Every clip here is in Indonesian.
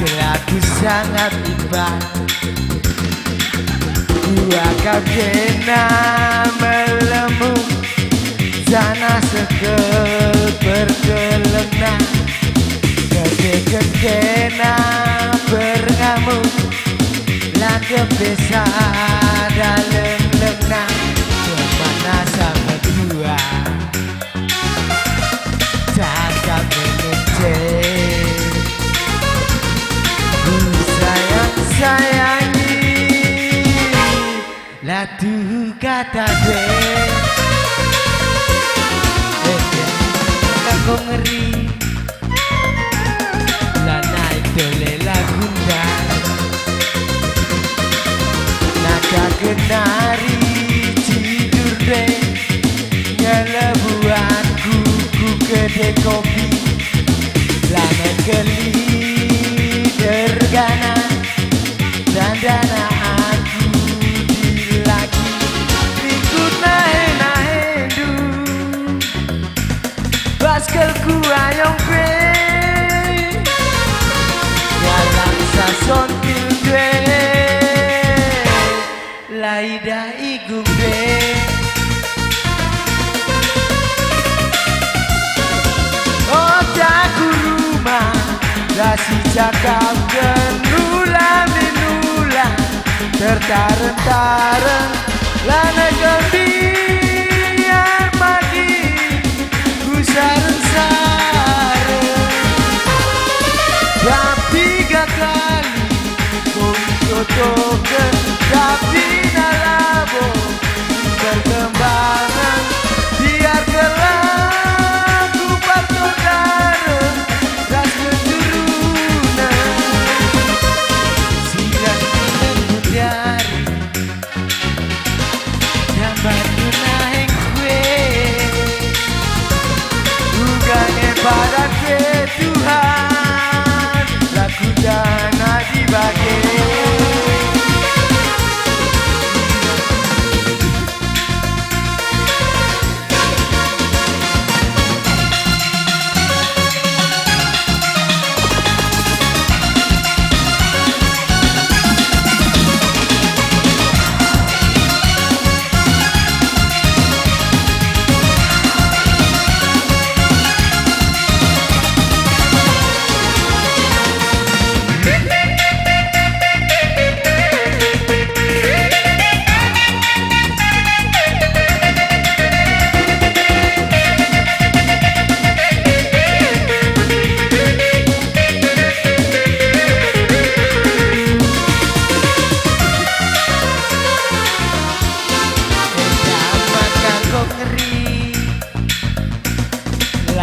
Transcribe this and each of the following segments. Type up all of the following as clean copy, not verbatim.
Aku sangat ibat Dua kau kena melemu Sana sekel berkelena Keke kena berngamuk Laka besa dalam lenang Kemana sama dua Cakap mengecek Ku sayang-sayangi Latu kata dek Kau ngeri Lah naik dole lagundan Naka kenari tidur deh Ngelebuan kuku kedai kopi Lana keli dergana Dandana aku di lagi Ikut naik du Baskelku ayong kwe Galang sason pilde Laida igumbe Otaku rumah Dasi cakap kenula minula Tertareng-tareng Lana kebiar pagi Sareng-sareng Tapi tiga kali Kau totokan Tapi nalabo Perkembangan Biar kelak Ku patut darah Ras keturunan Siang dengan mudari Dan batu naik kue Bukannya pada ke Tuhan Laku dana dibagi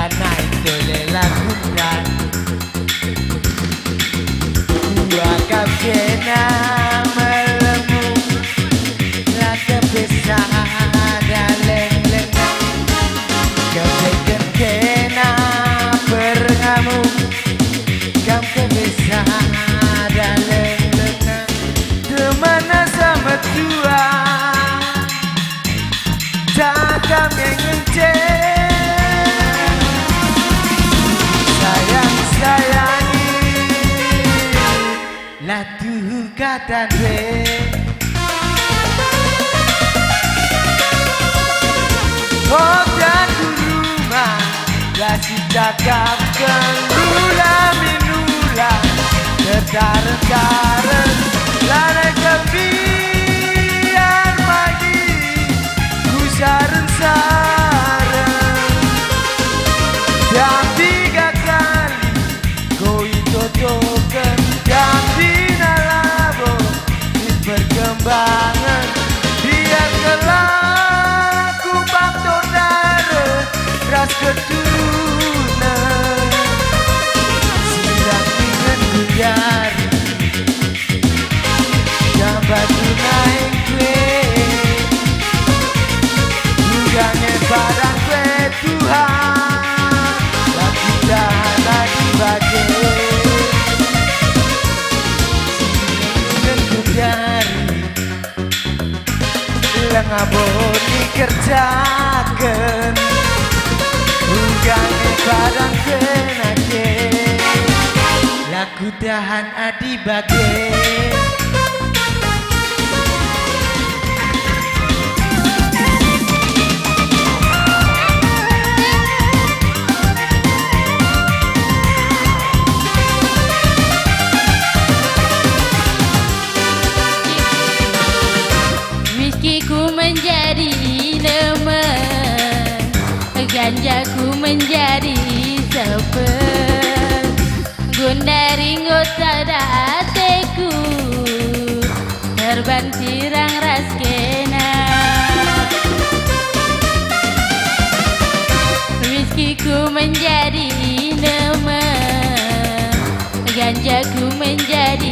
Naik dole lakukan Dua kau kena melemu Laka besar dalam lengan Kau kena berngamuk Kau kebesar dalam lengan Kemana sama tua Cakap yang ngecek Sayang-sayangi Latu kata dek Oh jago rumah Lasi cakap kenula minula Tertareng-tareng Lana kebiar pagi Ku sareng-sareng Dan tiga kali Kau itotokan Dan dinalabo Di perkembangan Biar kelak Ku faktor darah Ras keturunan Silang dengan budari Gambar naik kue Bukannya barang kue Tuhan Lagi dana dibagi Silang budari Lengabon dikerjakan Bukannya barang kue nake Lagu tahan adi bage. Whiskyku menjadi nemen, ganjaku menjadi sepen, gundaringo tada ateku, terbang sirang raskena. Whiskyku menjadi nemen, ganjaku menjadi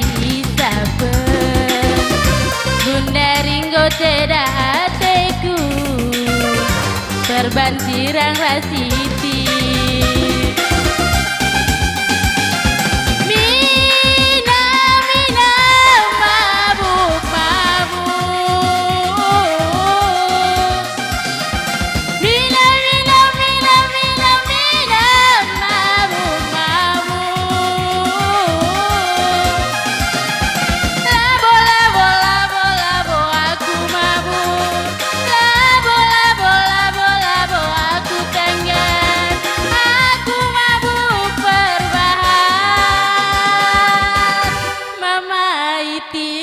sapen, gundaringo tada ateku, terbang sirang rasiti. Ti